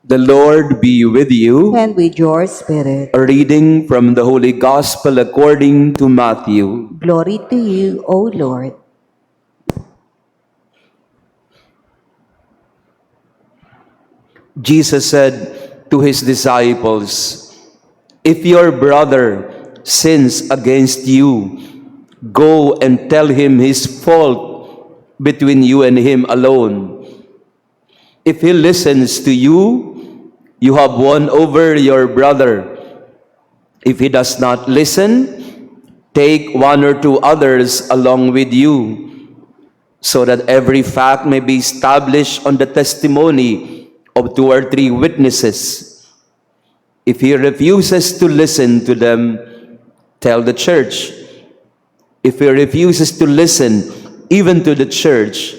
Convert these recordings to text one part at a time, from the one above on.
The Lord be with you. And with your spirit. A reading from the Holy Gospel according to Matthew. Glory to you, O Lord. Jesus said to his disciples, "If your brother sins against you, go and tell him his fault between you and him alone. If he listens to you, you have won over your brother. If he does not listen, take one or two others along with you, so that every fact may be established on the testimony of two or three witnesses. If he refuses to listen to them, tell the church. If he refuses to listen even to the church,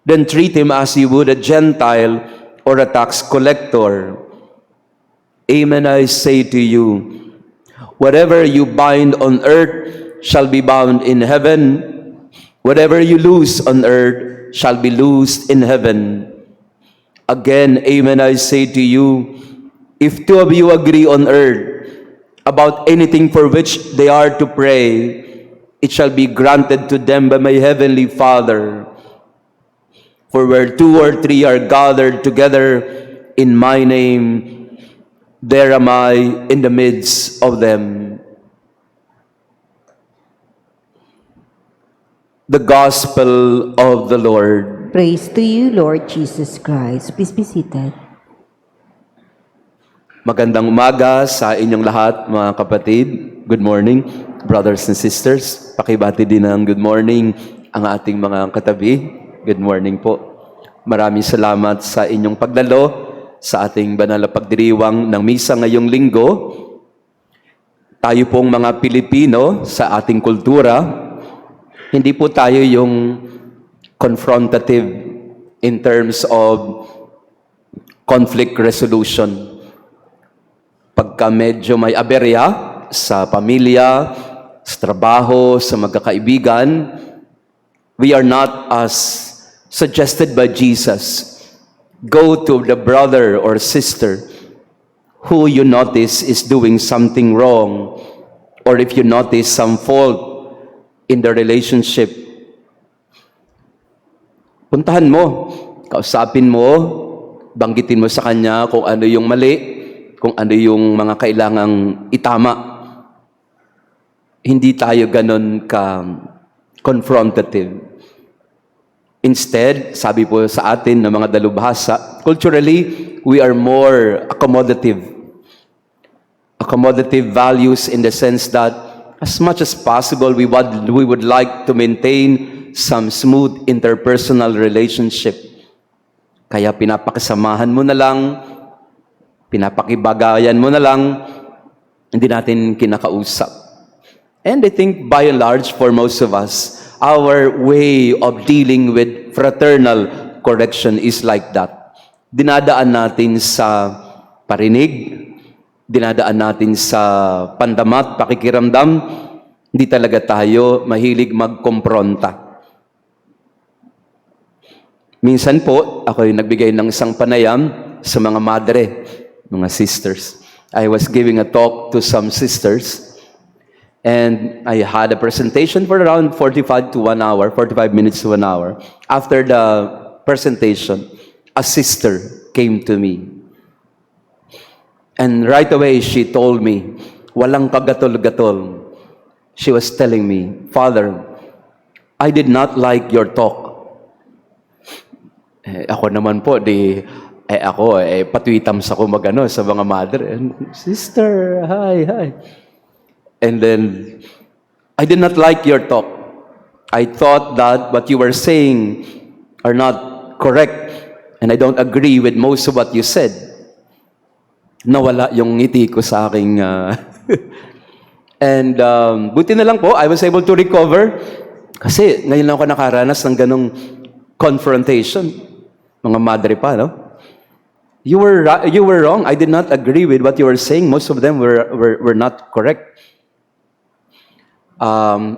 then treat him as you would a Gentile or a tax collector. Amen, I say to you, whatever you bind on earth shall be bound in heaven. Whatever you loose on earth shall be loosed in heaven. Again, amen, I say to you, if two of you agree on earth about anything for which they are to pray, it shall be granted to them by my heavenly Father. For where two or three are gathered together in my name, there am I in the midst of them." The Gospel of the Lord. Praise to you, Lord Jesus Christ. Please be seated. Magandang umaga sa inyong lahat, mga kapatid. Good morning, brothers and sisters. Pakibati din ng good morning ang ating mga katabi. Good morning po. Maraming salamat sa inyong pagdalo sa ating banal na pagdiriwang ng misa ngayong linggo. Tayo pong mga Pilipino sa ating kultura, hindi po tayo yung confrontative in terms of conflict resolution. Pagka medyo may aberya sa pamilya, sa trabaho, sa magkakaibigan, we are not as suggested by Jesus. Go to the brother or sister who you notice is doing something wrong, or if you notice some fault in the relationship, puntahan mo, kausapin mo, banggitin mo sa kanya kung ano yung mali, kung ano yung mga kailangang itama. Hindi tayo ganon ka-confrontative. Instead, sabi po sa atin ng mga dalubhasa, culturally, we are more accommodative. Accommodative values in the sense that as much as possible, we would like to maintain some smooth interpersonal relationship. Kaya pinapakasamahan mo na lang, pinapakibagayan mo na lang, hindi natin kinakausap. And I think by and large, for most of us, our way of dealing with fraternal correction is like that. Dinadaan natin sa parinig, dinadaan natin sa pandamat, pakikiramdam, hindi talaga tayo mahilig magkompronta. Minsan po, ako yung nagbigay ng isang panayam sa mga madre, mga sisters. I was giving a talk to some sisters, and I had a presentation for around 45 minutes to 1 hour. After the presentation, a sister came to me. And right away, she told me, walang kagatol-gatol. She was telling me, "Father, I did not like your talk." Ako naman po, patwitams ako magano sa mga mother. And, "Sister, hi. And then, I did not like your talk. I thought that what you were saying are not correct, and I don't agree with most of what you said." Nawala yung ngiti ko sa aking... And buti na lang po, I was able to recover. Kasi ngayon lang ako nakaranas ng ganong confrontation. Mga madre pa, no? You were wrong. I did not agree with what you were saying. Most of them were not correct.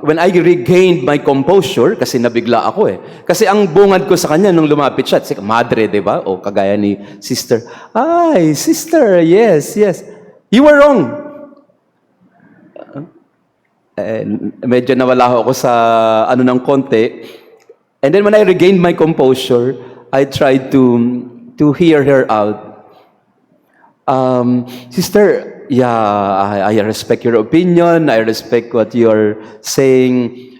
When I regained my composure, kasi nabigla ako eh. Kasi ang bungad ko sa kanya nung lumapit siya, madre, di ba? O kagaya ni sister. Ay, sister, yes, yes. You were wrong. Medyo nawala ako sa ng konti. And then when I regained my composure, I tried to hear her out. Sister, yeah, I respect your opinion. I respect what you're saying.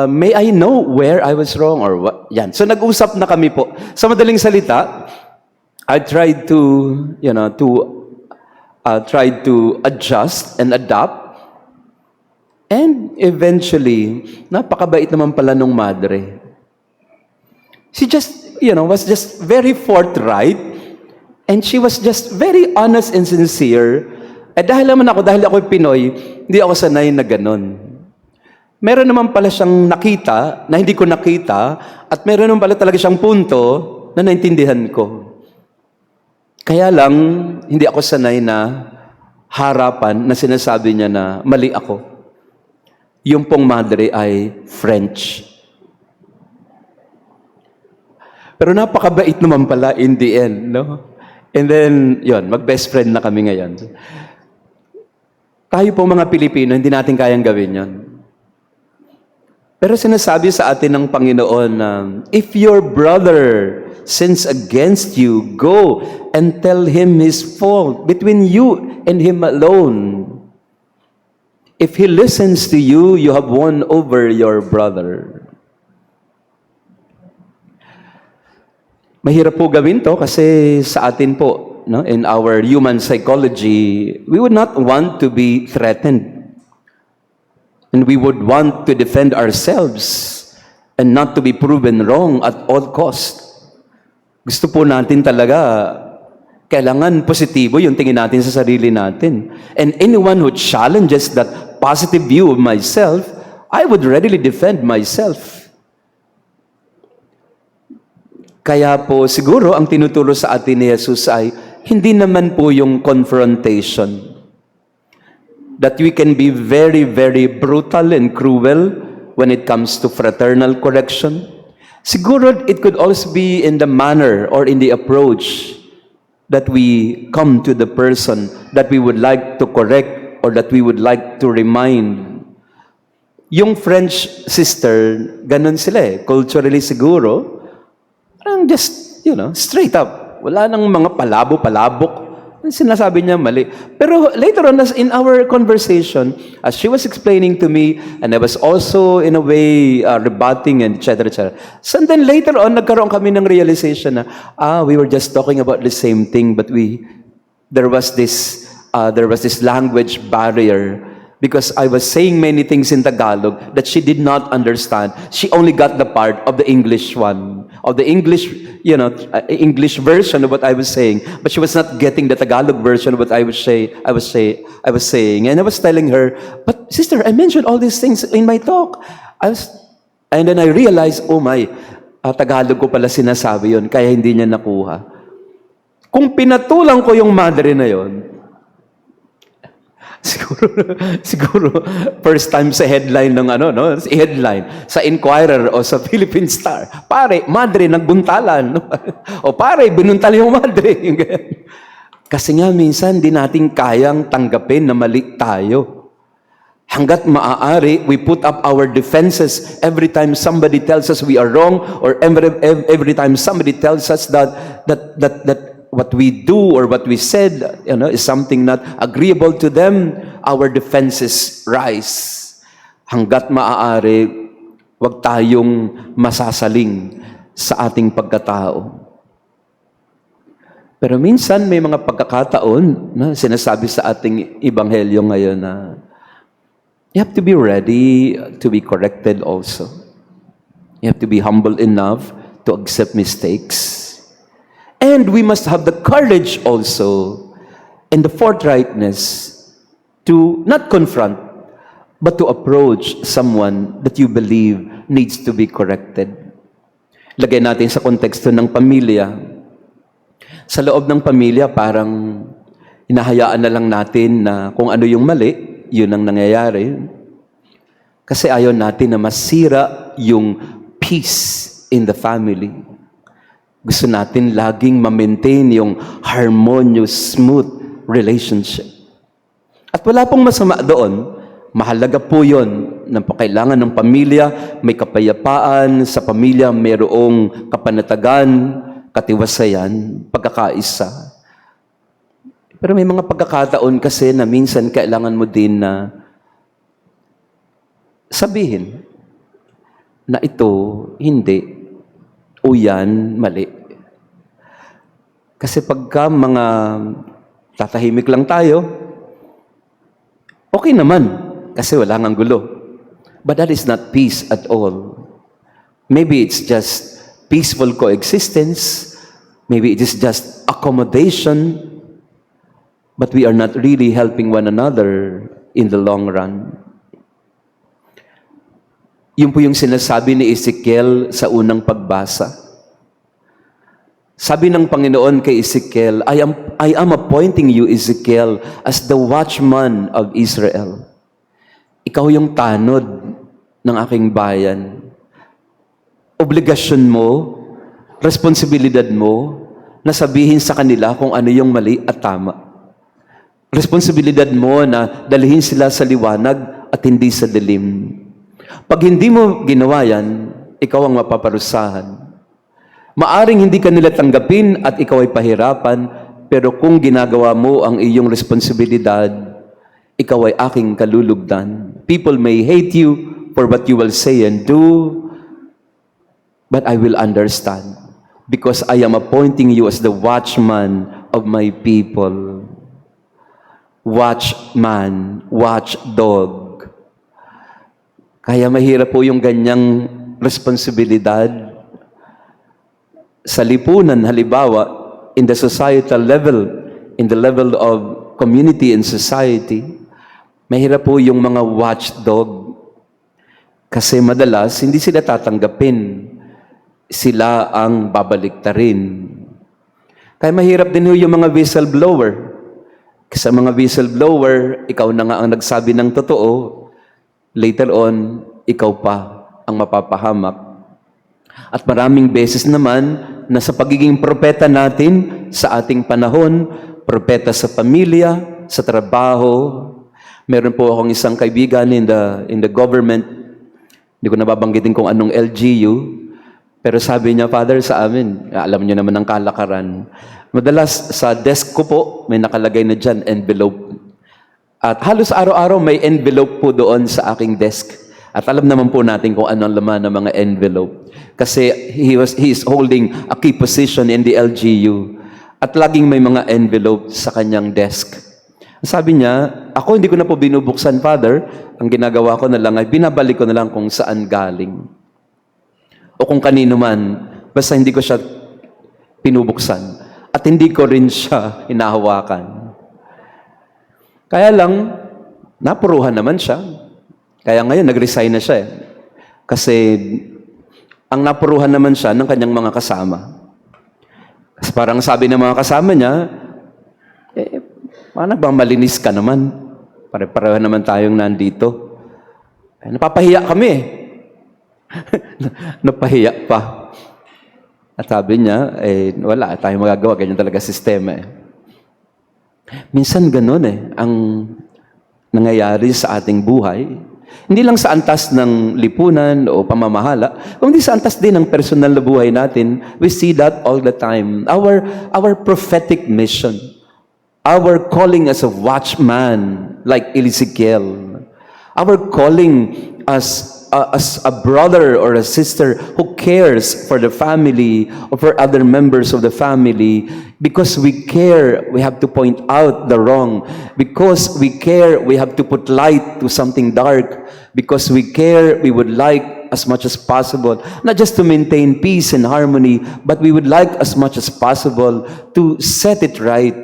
May I know where I was wrong or what? Yan. So nag-usap na kami po. Sa madaling salita, I tried to, tried to adjust and adapt. And eventually, napakabait naman pala nung madre. She just, was just very forthright. And she was just very honest and sincere. Dahil ako Pinoy, hindi ako sanay na ganun. Meron naman pala siyang nakita na hindi ko nakita at meron naman pala talaga siyang punto na naintindihan ko. Kaya lang, hindi ako sanay na harapan na sinasabi niya na mali ako. Yung pong madre ay French. Pero napakabait naman pala in the end, no? And then, mag-best friend na kami ngayon. Tayo po mga Pilipino, hindi natin kayang gawin yon. Pero sinasabi sa atin ng Panginoon na, if your brother sins against you, go and tell him his fault between you and him alone. If he listens to you, you have won over your brother. Mahirap po gawin to kasi sa atin po, no, in our human psychology, we would not want to be threatened. And we would want to defend ourselves and not to be proven wrong at all cost. Gusto po natin talaga, kailangan positibo yung tingin natin sa sarili natin. And anyone who challenges that positive view of myself, I would readily defend myself. Kaya po siguro ang tinuturo sa atin ni Jesus ay hindi naman po yung confrontation. That we can be very, very brutal and cruel when it comes to fraternal correction. Siguro it could also be in the manner or in the approach that we come to the person that we would like to correct or that we would like to remind. Yung French sister, ganun sila eh. Culturally siguro, parang just, straight up. Wala nang mga palabo-palabok. Sinasabi niya mali. Pero later on, in our conversation, as she was explaining to me, and I was also, in a way, rebutting and etc. etc. So then later on, nagkaroon kami ng realization na, we were just talking about the same thing, but there was this language barrier because I was saying many things in Tagalog that she did not understand. She only got the part of the English one, of the English, English version of what I was saying, but she was not getting the Tagalog version of what I was saying. And I was telling her, but sister, I mentioned all these things in my talk. And then I realized, oh my, Tagalog ko pala sinasabi yon, kaya hindi niya nakuha. Kung pinatulang ko yung madre na yon, siguro first time sa headline ng headline sa Inquirer o sa Philippine Star. Pare, madre nagbuntalan. O pare, binuntal yung madre. Kasi nga minsan di natin kayang tanggapin na mali tayo. Hanggat maaari, we put up our defenses every time somebody tells us we are wrong or every time somebody tells us that what we do or what we said, is something not agreeable to them, our defenses rise. Hanggat maaari, wag tayong masasaling sa ating pagkatao. Pero minsan may mga pagkakataon na sinasabi sa ating ebanghelyo ngayon na you have to be ready to be corrected also. You have to be humble enough to accept mistakes. And we must have the courage also and the forthrightness to not confront, but to approach someone that you believe needs to be corrected. Lagay natin sa konteksto ng pamilya. Sa loob ng pamilya, parang hinahayaan na lang natin na kung ano yung mali, yun ang nangyayari. Kasi ayaw natin na masira yung peace in the family. Gusto natin laging ma-maintain yung harmonious, smooth relationship. At wala pong masama doon. Mahalaga po yun na kailangan ng pamilya, may kapayapaan, sa pamilya mayroong kapanatagan, katiwasayan, pagkakaisa. Pero may mga pagkakataon kasi na minsan kailangan mo din na sabihin na ito hindi o yan mali. Kasi pagka mga tatahimik lang tayo, okay naman kasi wala ngang gulo. But that is not peace at all. Maybe it's just peaceful coexistence. Maybe it is just accommodation. But we are not really helping one another in the long run. Yun po yung sinasabi ni Ezekiel sa unang pagbasa. Sabi ng Panginoon kay Ezekiel, I am appointing you, Ezekiel, as the watchman of Israel. Ikaw yung tanod ng aking bayan. Obligasyon mo, responsibilidad mo, na sabihin sa kanila kung ano yung mali at tama. Responsibilidad mo na dalhin sila sa liwanag at hindi sa dilim. Pag hindi mo ginawa yan, ikaw ang mapaparusahan. Maaring hindi ka nila tanggapin at ikaw ay pahirapan, pero kung ginagawa mo ang iyong responsibilidad, ikaw ay aking kalulugdan. People may hate you for what you will say and do, but I will understand because I am appointing you as the watchman of my people. Watchman, watchdog. Kaya mahirap po yung ganyang responsibilidad. Sa lipunan, halimbawa, in the societal level, in the level of community and society, mahirap po yung mga watchdog. Kasi madalas, hindi sila tatanggapin. Sila ang babaliktarin. Kaya mahirap din yung mga whistleblower. Sa mga whistleblower, ikaw na nga ang nagsabi ng totoo, later on, ikaw pa ang mapapahamak. At maraming beses naman na sa pagiging propeta natin sa ating panahon, propeta sa pamilya, sa trabaho. Meron po akong isang kaibigan in the government, hindi ko nababanggitin kung anong LGU, pero sabi niya, Father, sa amin, alam niyo naman ang kalakaran, madalas sa desk ko po, may nakalagay na dyan, envelope. At halos araw-araw may envelope po doon sa aking desk. At alam naman po natin kung ano ang laman ng mga envelope. Kasi he is holding a key position in the LGU. At laging may mga envelope sa kanyang desk. Sabi niya, ako hindi ko na po binubuksan, Father. Ang ginagawa ko na lang ay binabalik ko na lang kung saan galing. O kung kanino man, basta hindi ko siya pinubuksan. At hindi ko rin siya hinahawakan. Kaya lang, napuruhan naman siya. Kaya ngayon, nag-resign na siya. Kasi, ang napuruhan naman siya ng kanyang mga kasama. Kasi parang sabi ng mga kasama niya, paano bang malinis ka naman? Pare-pareho naman tayong nandito. Napapahiya kami. Napahiya pa. At sabi niya, wala tayong magagawa. Ganyan talaga sistema Minsan ganun ang nangyayari sa ating buhay. Hindi lang sa antas ng lipunan o pamamahala, kundi sa antas din ng personal na buhay natin. We see that all the time. Our prophetic mission, our calling as a watchman, like Ezekiel, our calling as a brother or a sister who cares for the family or for other members of the family. Because we care, we have to point out the wrong. Because we care, we have to put light to something dark. Because we care, we would like as much as possible, not just to maintain peace and harmony, but we would like as much as possible to set it right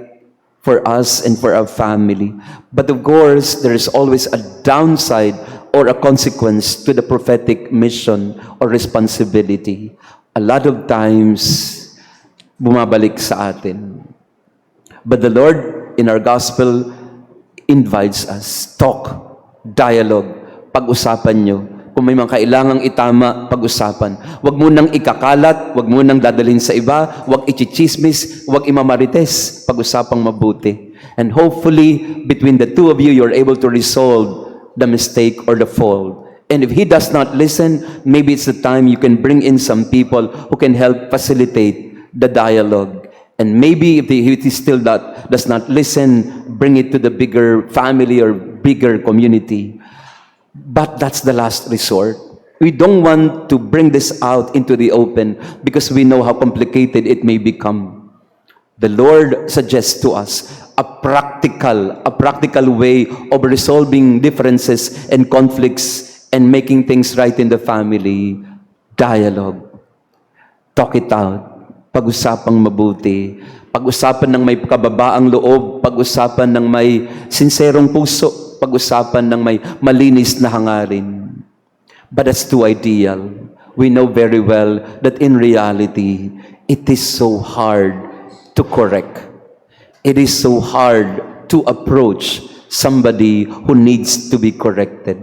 for us and for our family. But of course, there is always a downside or a consequence to the prophetic mission or responsibility. A lot of times, bumabalik sa atin. But the Lord, in our gospel, invites us, talk, dialogue, pag-usapan nyo. Kung may mga kailangang itama, pag-usapan. Huwag mo nang ikakalat, huwag mo nang dadalhin sa iba, huwag ichichismis, huwag imamarites. Pag-usapang mabuti. And hopefully, between the two of you, you're able to resolve the mistake or the fault. And if he does not listen, maybe it's the time you can bring in some people who can help facilitate the dialogue. And maybe if he still does not listen, bring it to the bigger family or bigger community. But that's the last resort. We don't want to bring this out into the open because we know how complicated it may become. The Lord suggests to us a practical way of resolving differences and conflicts and making things right in the family. Dialogue. Talk it out. Pag-usapang mabuti. Pag-usapan ng may kababaang loob. Pag-usapan ng may sinserong puso. Pag-usapan ng may malinis na hangarin. But that's too ideal. We know very well that in reality, it is so hard to correct. It is so hard to approach somebody who needs to be corrected.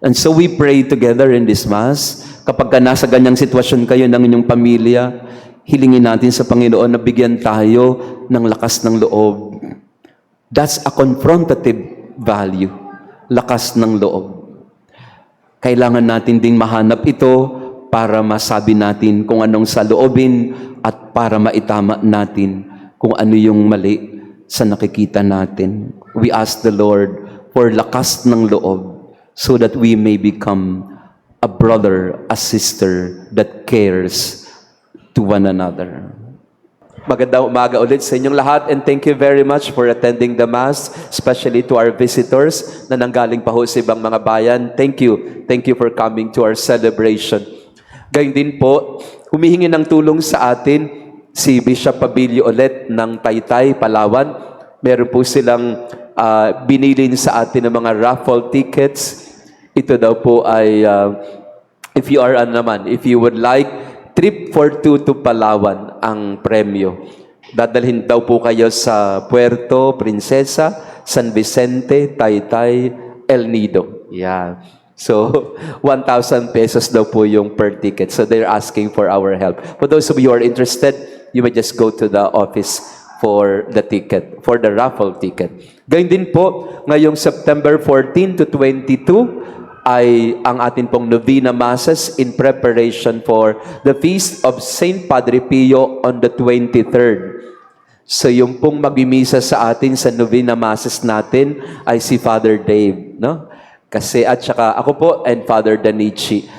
And so we pray together in this Mass. Kapag nasa ganyang sitwasyon kayo ng inyong pamilya, hilingin natin sa Panginoon na bigyan tayo ng lakas ng loob. That's a confrontative value. Lakas ng loob. Kailangan natin ding mahanap ito para masabi natin kung anong saloobin at para maitama natin kung ano yung mali sa nakikita natin. We ask the Lord for lakas ng loob so that we may become a brother, a sister that cares to one another. Magandang umaga ulit sa inyong lahat and thank you very much for attending the Mass, especially to our visitors na nanggaling pa ho sa ibang mga bayan. Thank you. Thank you for coming to our celebration. Gayun din po, humihingi ng tulong sa atin si Bishop Pabilio ulit ng Taytay, Palawan. Meron po silang binilin sa atin ng mga raffle tickets. Ito daw po ay, if you would like, trip for two to Palawan ang premyo. Dadalhin daw po kayo sa Puerto Princesa, San Vicente, Taytay, El Nido. Yeah. So, 1,000 pesos daw po yung per ticket. So, they're asking for our help. For those of you who are interested, you may just go to the office for the ticket, for the raffle ticket. Gayun din po, ngayong September 14 to 22, ay ang atin pong Novena Masses in preparation for the Feast of Saint Padre Pio on the 23rd. So yung pong magmimisa sa atin sa Novena Masses natin ay si Father Dave, no? Kasi at saka ako po and Father Danichi.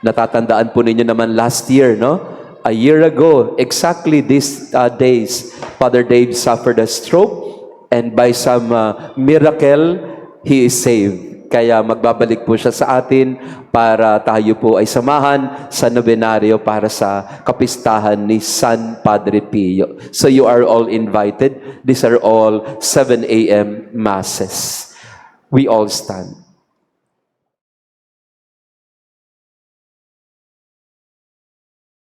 Natatandaan po ninyo naman last year, no? A year ago, exactly these days, Father Dave suffered a stroke and by some miracle, he is saved. Kaya magbabalik po siya sa atin para tayo po ay samahan sa nobenaryo para sa kapistahan ni San Padre Pio. So you are all invited. These are all 7 a.m. masses. We all stand.